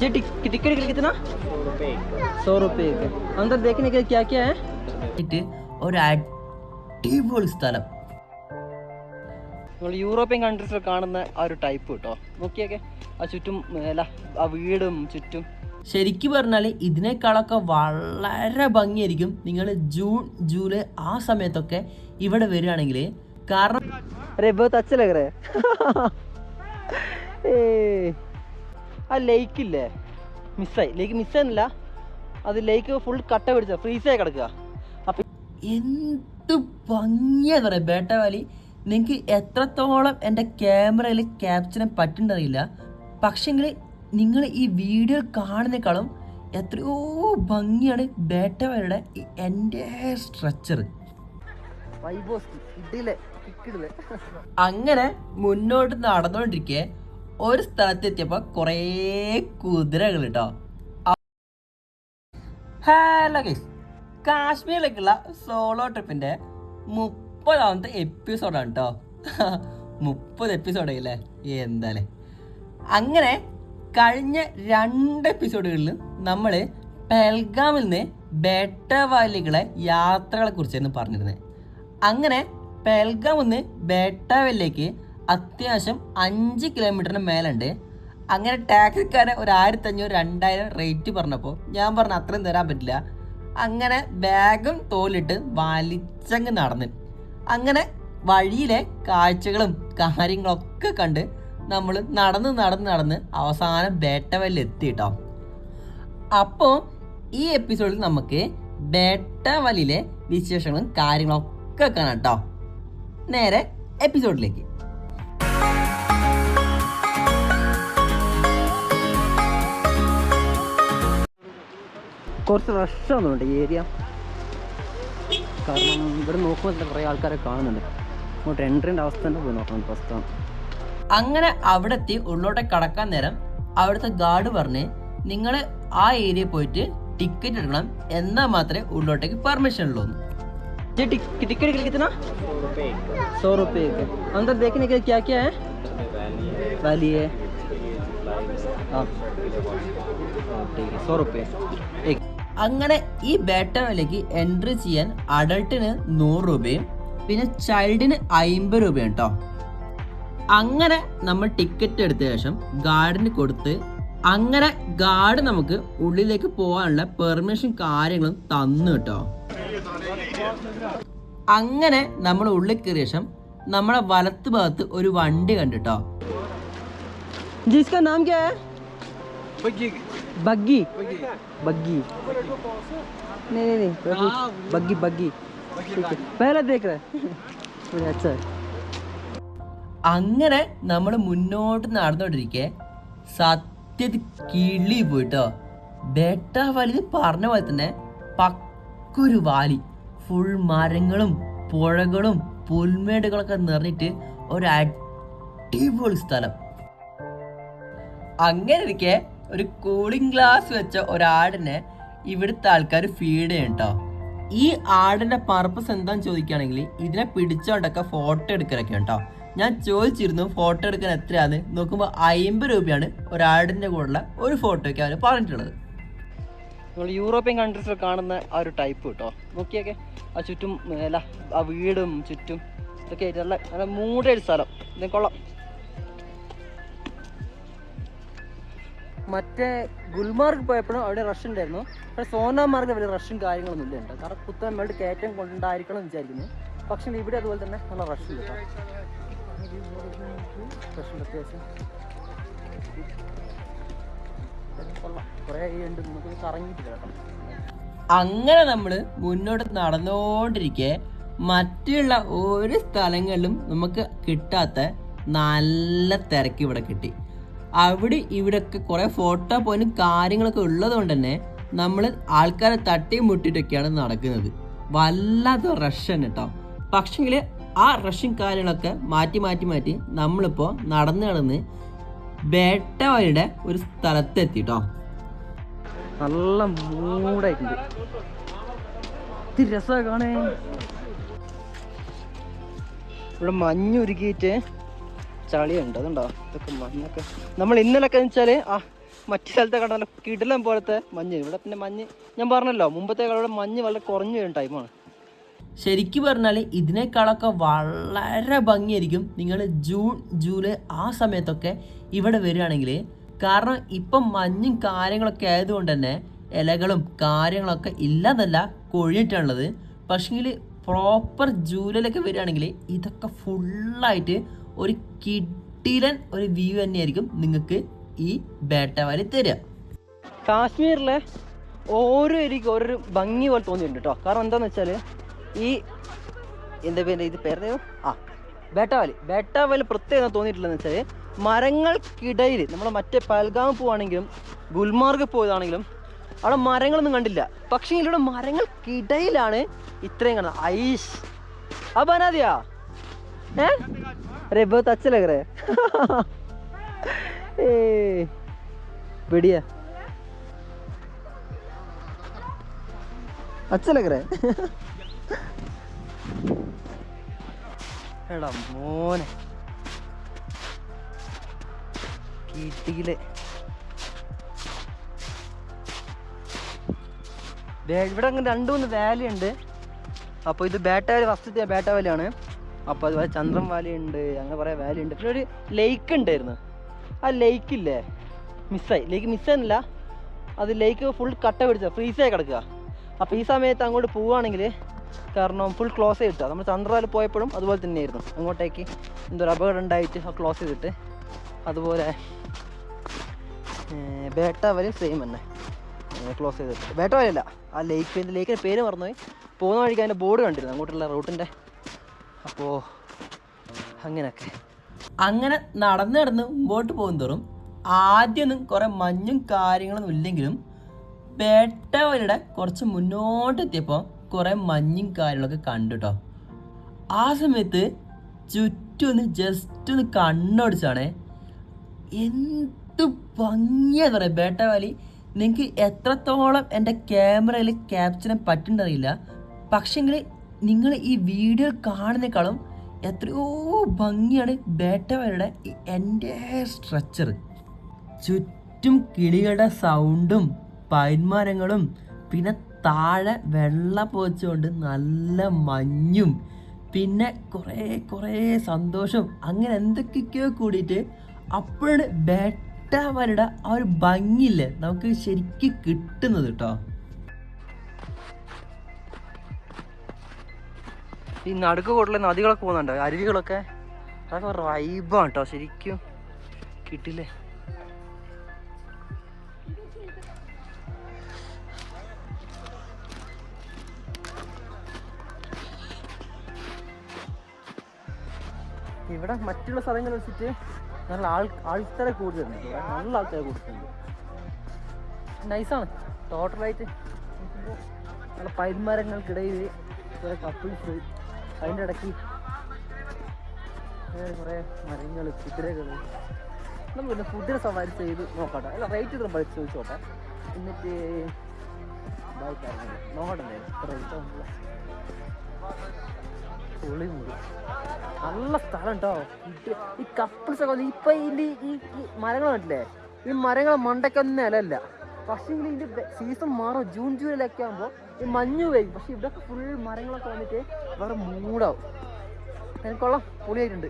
ये टिकट के लिए कितना? 100 रुपये के अंदर देखने के क्या क्या है? ഒരു അടിപൊളി സ്ഥലം. നമ്മൾ യൂറോപ്യൻ കൺട്രീസിൽ കാണുന്ന ആ ഒരു ടൈപ്പ് കേട്ടോ. നോക്കിയൊക്കെ ആ ചുറ്റും അല്ല ആ വീടും ചുറ്റും. ശരിക്കും പറഞ്ഞാൽ ഇതിനേക്കാളൊക്കെ വളരെ ഭംഗിയായിരിക്കും നിങ്ങൾ ജൂൺ ജൂലൈ ആ സമയത്തൊക്കെ ഇവിടെ വരികയാണെങ്കിൽ. കാരണം ആ ലേക്ക് ഇല്ലേ, മിസ്സായി. ലേക്ക് മിസ്സായിരുന്നില്ല, അത് ലേക്ക് ഫുൾ കട്ട പിടിച്ച ഫ്രീസായി കിടക്കുക. അപ്പം എന്ത് ഭംഗിയാന്ന് പറയാം ബേട്ട വാലി. നിങ്ങൾക്ക് എത്രത്തോളം എൻ്റെ ക്യാമറയിൽ ക്യാപ്ചർ ചെയ്യാൻ പറ്റുന്നറിയില്ല. പക്ഷെങ്കിൽ നിങ്ങൾ ഈ വീഡിയോ കാണുന്നേക്കാളും എത്രയോ ഭംഗിയാണ് ബേട്ട വാലിയുടെ എൻ്റെ സ്ട്രക്ചർ. അങ്ങനെ മുന്നോട്ട് നടന്നുകൊണ്ടിരിക്കെ ഒരു സ്ഥലത്തെത്തിയപ്പോൾ കുറേ കുതിരകൾ കേട്ടോ. ഹലോ ഗൈസ്, കാശ്മീരിലേക്കുള്ള സോളോ ട്രിപ്പിൻ്റെ 30ാമത്തെ എപ്പിസോഡാണ് കേട്ടോ. 30 എപ്പിസോഡായില്ലേ, എന്തായാലേ. അങ്ങനെ കഴിഞ്ഞ 2 എപ്പിസോഡുകളിൽ നമ്മൾ പെൽഗാമിൽ നിന്ന് ബേട്ട വാലികളെ യാത്രകളെ കുറിച്ചായിരുന്നു പറഞ്ഞിരുന്നത്. അങ്ങനെ പെൽഗാമിൽ നിന്ന് ബേട്ട വാലിലേക്ക് അത്യാവശ്യം 5 കിലോമീറ്ററിന് മേലുണ്ട്. അങ്ങനെ ടാക്സിക്കാരെ ഒരു 1500-2000 റേറ്റ് പറഞ്ഞപ്പോൾ ഞാൻ പറഞ്ഞു അത്രയും തരാൻ പറ്റില്ല. അങ്ങനെ ബാഗും തോലിട്ട് വലിച്ചങ്ങ് നടന്ന് അങ്ങനെ വഴിയിലെ കാഴ്ചകളും കാര്യങ്ങളൊക്കെ കണ്ട് നമ്മൾ നടന്ന് അവസാനം ബേട്ട വാലിയിൽ എത്തി കേട്ടോ. അപ്പോൾ ഈ എപ്പിസോഡിൽ നമുക്ക് ബേട്ട വാലിയിലെ വിശേഷങ്ങളും കാര്യങ്ങളൊക്കെ കാണാം കേട്ടോ. നേരെ എപ്പിസോഡിലേക്ക്. കുറച്ച് റഷാണെന്നുണ്ട് ഈ ഏരിയ. കാരണം ഇവിടെ നോക്കുമ്പോൾ കുറേ ആൾക്കാരെ കാണുന്നുണ്ട്. അങ്ങോട്ട് എൻട്രിൻ്റെ അവസ്ഥ തന്നെ പോയി നോക്കണം പ്രശ്നമാണ്. അങ്ങനെ അവിടെ എത്തി ഉള്ളോട്ടെ കടക്കാൻ നേരം അവിടുത്തെ ഗാർഡ് പറഞ്ഞ് നിങ്ങൾ ആ ഏരിയ പോയിട്ട് ടിക്കറ്റ് എടുക്കണം, എന്നാൽ മാത്രമേ ഉള്ളോട്ടേക്ക് പെർമിഷൻ ഉള്ളൂ. टिकट के लिए कितना? 100 रुपये के अंदर देखने के लिए क्या क्या है? वैली है, हाँ ठीक है, 100 रुपये एक. അങ്ങനെ ഈ ബേട്ട വാലിലേക്ക് എൻട്രി ചെയ്യാൻ അഡൾട്ടിന് 100 രൂപയും പിന്നെ ചൈൽഡിന് 50 രൂപയും കേട്ടോ. അങ്ങനെ നമ്മൾ ടിക്കറ്റ് എടുത്ത ശേഷം ഗാർഡിന് കൊടുത്ത് അങ്ങനെ ഗാർഡ് നമുക്ക് ഉള്ളിലേക്ക് പോകാനുള്ള പെർമിഷൻ കാര്യങ്ങളും തന്നു കേട്ടോ. അങ്ങനെ നമ്മൾ ഉള്ളിൽ കയറിയ ശേഷം നമ്മളെ വലത്ത് ഭാഗത്ത് ഒരു വണ്ടി കണ്ടിട്ടോ. जिसका नाम क्या है? बग्गी. बग्गी नहीं बग्गी पहले देख रहे अच्छा. അങ്ങനെ നമ്മൾ മുന്നോട്ട് നടന്നുകൊണ്ടിരിക്കെ സത്യത്തിൽ കിളി പോയിട്ടോ. ബേട്ട വാലി പറഞ്ഞ പോലെ തന്നെ പക്കൊരു വാലി, ഫുൾ മരങ്ങളും പുഴകളും പുൽമേടുകളൊക്കെ നിറഞ്ഞിട്ട് ഒരു അടിപൊളി സ്ഥലം. അങ്ങനെ ഇരിക്കെ ഒരു കൂളിംഗ് ഗ്ലാസ് വെച്ച ഒരാടിനെ ഇവിടുത്തെ ആൾക്കാർ ഫീഡ് ചെയ്യും കേട്ടോ. ഈ ആടിന്റെ പർപ്പസ് എന്താന്ന് ചോദിക്കുകയാണെങ്കിൽ ഇതിനെ പിടിച്ചോണ്ടൊക്കെ ഫോട്ടോ എടുക്കലൊക്കെ കേട്ടോ. ഞാൻ ചോദിച്ചിരുന്നു ഫോട്ടോ എടുക്കാൻ എത്രയാന്ന്. നോക്കുമ്പോൾ 50 രൂപയാണ് ഒരാടിന്റെ കൂടെയുള്ള ഒരു ഫോട്ടോയ്ക്ക് അവർ പറഞ്ഞിട്ടുള്ളത്. നമ്മൾ യൂറോപ്യൻ കൺട്രീസിൽ കാണുന്ന ആ ഒരു ടൈപ്പ് കേട്ടോ. നോക്കിയൊക്കെ ആ ചുറ്റും അല്ല ആ വീടും ചുറ്റും ഇതൊക്കെ ആയിട്ട് നല്ല മൂടിയ ഒരു സ്ഥലം. ഇത് കൊള്ളാം. മറ്റേ ഗുൽമാർഗ് പോയപ്പോഴും അവിടെ റഷ് ഉണ്ടായിരുന്നു. പക്ഷേ സോനാമാർഗ് വലിയ റഷും കാര്യങ്ങളൊന്നും ഇല്ല കേട്ടോ. കാരണം കുത്തൻ മേളിൽ കയറ്റം കൊണ്ടായിരിക്കണം എന്ന് വിചാരിക്കുന്നു. പക്ഷേ ഇവിടെ അതുപോലെ തന്നെ നല്ല റഷ് ഉണ്ട് കേട്ടോ. റഷുണ്ട് അത്യാവശ്യം. കൊള്ളാം, കുറേ ഉണ്ട്, നമുക്ക് കറങ്ങിയിട്ട് കേട്ടോ. അങ്ങനെ നമ്മൾ മുന്നോട്ട് നടന്നുകൊണ്ടിരിക്കെ മറ്റുള്ള ഒരു സ്ഥലങ്ങളിലും നമുക്ക് കിട്ടാത്ത നല്ല തിരക്ക് ഇവിടെ കിട്ടി. അവിടെ ഇവിടെയൊക്കെ കുറേ ഫോട്ടോ പോയിന്റും കാര്യങ്ങളൊക്കെ ഉള്ളത് കൊണ്ട് തന്നെ നമ്മൾ ആൾക്കാരെ തട്ടിയും മുട്ടിയിട്ടൊക്കെയാണ് നടക്കുന്നത്. വല്ലാത്ത റഷ് തന്നെ കേട്ടോ. പക്ഷെങ്കിൽ ആ റഷും കാര്യങ്ങളൊക്കെ മാറ്റി നമ്മളിപ്പോൾ നടന്ന് ബേട്ട വാലിയുടെ ഒരു സ്ഥലത്തെത്തിട്ടോ. നല്ല മൂടായിട്ടുണ്ട്. രസമാണ് കാണേ. ഇവിടെ മഞ്ഞുരുക്കിയിട്ട് ചളിയുണ്ട്, അതുണ്ടോ? ഇതൊക്കെ മണ്ണൊക്കെ നമ്മൾ ഇന്നലൊക്കെ വെച്ചാൽ ആ മറ്റു സ്ഥലത്തെ കണ്ട നല്ല കിടിലം പോലത്തെ മഞ്ഞ്. ഇവിടെ പിന്നെ മഞ്ഞ് ഞാൻ പറഞ്ഞല്ലോ മുമ്പത്തേക്കാളും മഞ്ഞ് വളരെ കുറഞ്ഞു വരുന്ന ടൈമാണ്. ശരിക്കും പറഞ്ഞാൽ ഇതിനേക്കാളൊക്കെ വളരെ ഭംഗിയായിരിക്കും നിങ്ങൾ ജൂൺ ജൂലൈ ആ സമയത്തൊക്കെ ഇവിടെ വരികയാണെങ്കിൽ. കാരണം ഇപ്പം മഞ്ഞും കാര്യങ്ങളൊക്കെ ആയതുകൊണ്ട് തന്നെ ഇലകളും കാര്യങ്ങളൊക്കെ ഇല്ലാന്നല്ല കൊഴിഞ്ഞിട്ടാണുള്ളത്. പക്ഷേങ്കിൽ പ്രോപ്പർ ജൂലൈയിലൊക്കെ വരികയാണെങ്കിൽ ഇതൊക്കെ ഫുള്ളായിട്ട് ഒരു കിടിലൻ ഒരു വ്യൂ തന്നെയായിരിക്കും നിങ്ങൾക്ക് ഈ ബേട്ട വാലി തരിക. കാശ്മീരിലെ ഓരോ ഏരിയക്കും ഓരോരു ഭംഗി പോലെ തോന്നിയിട്ടുണ്ട് കേട്ടോ. കാരണം എന്താണെന്ന് വെച്ചാൽ ഈ എന്താ പേര് ഇത് പേര് ബേട്ട വാലി പ്രത്യേകം തോന്നിയിട്ടുള്ളതെന്ന് വെച്ചാൽ മരങ്ങൾക്കിടയിൽ നമ്മൾ മറ്റേ പഹൽഗാം പോവാണെങ്കിലും ഗുൽമാർഗ് പോയതാണെങ്കിലും അവിടെ മരങ്ങളൊന്നും കണ്ടില്ല. പക്ഷേ ഇവിടെ മരങ്ങൾക്കിടയിലാണ് ഇത്രയും കാണുന്നത്. ഐഷ് ആ ബനാദിയാ अरे बहुत अच्छा लग रहा है बढ़िया अच्छा लग रहा है എടാ മോനെ കിട്ടിയില്ലേ. ഇവിടെ അങ്ങനെ 2-3 വാലി ഉണ്ട്. അപ്പോൾ ഇത് ബേട്ട വാലി ഫസ്റ്റത്തെ ബേട്ട വാലിയാണ്. അപ്പോൾ അതുപോലെ ചന്ദ്രൻ വാലി ഉണ്ട്, അങ്ങനെ കുറേ വാലി ഉണ്ട്. പിന്നെ ഒരു ലേക്ക് ഉണ്ടായിരുന്നു. ആ ലേക്കില്ലേ മിസ്സായി. ലേക്ക് മിസ്സായിരുന്നില്ല, അത് ലേക്ക് ഫുൾ കട്ട പിടിച്ച ഫ്രീസായി കിടക്കുക. അപ്പോൾ ഈ സമയത്ത് അങ്ങോട്ട് പോവുകയാണെങ്കിൽ കാരണം ഫുൾ ക്ലോസ് ചെയ്തിട്ടാ. നമ്മൾ ചന്ദ്രവാലി പോയപ്പോഴും അതുപോലെ തന്നെയായിരുന്നു. അങ്ങോട്ടേക്ക് എന്തൊരു അപകടം ഉണ്ടായിട്ട് ക്ലോസ് ചെയ്തിട്ട്. അതുപോലെ ബേട്ട വാലി സെയിം തന്നെ ക്ലോസ് ചെയ്തിട്ട്. ബേട്ട വാലിയല്ല, ആ ലേക്കിൻ്റെ പേര് മറന്നുപോയി. പോകുന്ന വഴിക്ക് അതിൻ്റെ ബോർഡ് കണ്ടിരുന്നു അങ്ങോട്ടുള്ള റൂട്ടിൻ്റെ. അപ്പോൾ അങ്ങനെ നടന്ന് മുമ്പോട്ട് പോകുന്തോറും ആദ്യമൊന്നും കുറേ മഞ്ഞും കാര്യങ്ങളൊന്നും ഇല്ലെങ്കിലും ബേട്ട വാലിയുടെ കുറച്ച് മുന്നോട്ടെത്തിയപ്പോൾ കുറേ മഞ്ഞും കാര്യങ്ങളൊക്കെ കണ്ടു കേട്ടോ. ആ സമയത്ത് ചുറ്റും ഒന്ന് ജസ്റ്റ് ഒന്ന് കണ്ണോടിച്ചാണേ. എന്ത് ഭംഗിയാന്ന് പറയാം ബേട്ട വാലി. നിങ്ങൾക്ക് എത്രത്തോളം എൻ്റെ ക്യാമറയിൽ ക്യാപ്ചർ ചെയ്യാൻ പറ്റുന്നറിയില്ല. പക്ഷെങ്കിൽ നിങ്ങൾ ഈ വീഡിയോ കാണുന്നേക്കാളും എത്രയോ ഭംഗിയാണ് ബേട്ട വാലിയുടെ ഈ എൻ്റെ സ്ട്രക്ചർ. ചുറ്റും കിളികളുടെ സൗണ്ടും പൈൻമരങ്ങളും പിന്നെ താഴെ വെള്ളം പോച്ചുകൊണ്ട് നല്ല മഞ്ഞും പിന്നെ കുറേ സന്തോഷം, അങ്ങനെ എന്തൊക്കെയോ കൂടിയിട്ട് അപ്പോഴാണ് ബേട്ട വാലിയുടെ ആ ഒരു ഭംഗിയില്ലേ നമുക്ക് ശരിക്കും കിട്ടുന്നത് കേട്ടോ. ഈ നടുക്ക് കൂടുതൽ നദികളൊക്കെ പോകുന്നുണ്ടോ, അരുവികളൊക്കെ, അതൊക്കെ ഒരു വൈബാണ് കേട്ടോ. ശരിക്കും കിട്ടില്ലേ. ഇവിടെ മറ്റുള്ള സ്ഥലങ്ങൾ വെച്ചിട്ട് നല്ല ആൾക്കാരെ കൂടുതലുണ്ട്. ഇവിടെ നല്ല ആൾക്കാരെ കൂടുതലുണ്ട്. നൈസാണ് ടോട്ടലായിട്ട്. നല്ല പൈൻമരങ്ങൾക്കിടയിൽ കുറേ കപ്പിൾസ്, അതിൻ്റെ ഇടയ്ക്ക് കുറേ മരങ്ങൾ, കുതിരകൾ. നമ്മൾ പിന്നെ കുതിര സവാരി ചെയ്ത് നോക്കട്ടെ. അല്ല റേറ്റ് ഇത്ര പഠിച്ച് ചോദിച്ചോട്ടെ. എന്നിട്ട് നോക്കട്ടെ റേറ്റ് ആവുമ്പോൾ പൊളിമുടി. നല്ല സ്ഥലം കേട്ടോ. ഈ കപ്പിൾസൊക്കെ ഇപ്പം ഇതിൻ്റെ ഈ മരങ്ങൾ കണ്ടില്ലേ, ഈ മരങ്ങൾ മണ്ടയ്ക്കൊന്നും ഇലല്ല. പക്ഷേ ഇതിൻ്റെ സീസൺ മാറും. ജൂൺ ജൂലൈയിലൊക്കെ ആകുമ്പോൾ ഈ മഞ്ഞ് പെയ്യും. പക്ഷെ ഇവിടെയൊക്കെ ഫുൾ മരങ്ങളൊക്കെ വന്നിട്ട് വേറെ മൂടാവും. എനിക്കൊള്ളാം, പൊളിയായിട്ടുണ്ട്.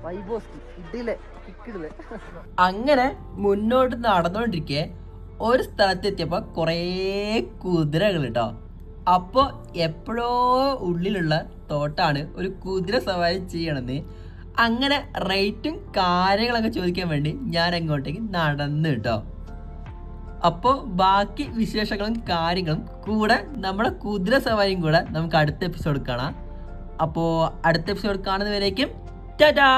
വൈബോസ്കി ഇടിലെ കിക്കിടിലെ. അങ്ങനെ മുന്നോട്ട് നടന്നുകൊണ്ടിരിക്കെ ഒരു സ്ഥലത്തെത്തിയപ്പോൾ കുറേ കുതിരകൾ കേട്ടോ. അപ്പോൾ എപ്പോഴോ ഉള്ളിലുള്ള തോട്ടാണ് ഒരു കുതിര സവാരി ചെയ്യണമെന്ന്. അങ്ങനെ റേറ്റും കാര്യങ്ങളൊക്കെ ചോദിക്കാൻ വേണ്ടി ഞാൻ അങ്ങോട്ടേക്ക് നടന്നു കേട്ടോ. അപ്പോൾ ബാക്കി വിശേഷങ്ങളും കാര്യങ്ങളും കൂടെ നമ്മുടെ കുതിര സവാരിയും കൂടെ നമുക്ക് അടുത്ത എപ്പിസോഡ് കാണാം. അപ്പോൾ അടുത്ത എപ്പിസോഡ് കാണുന്നവരേക്കും ടാറ്റാ.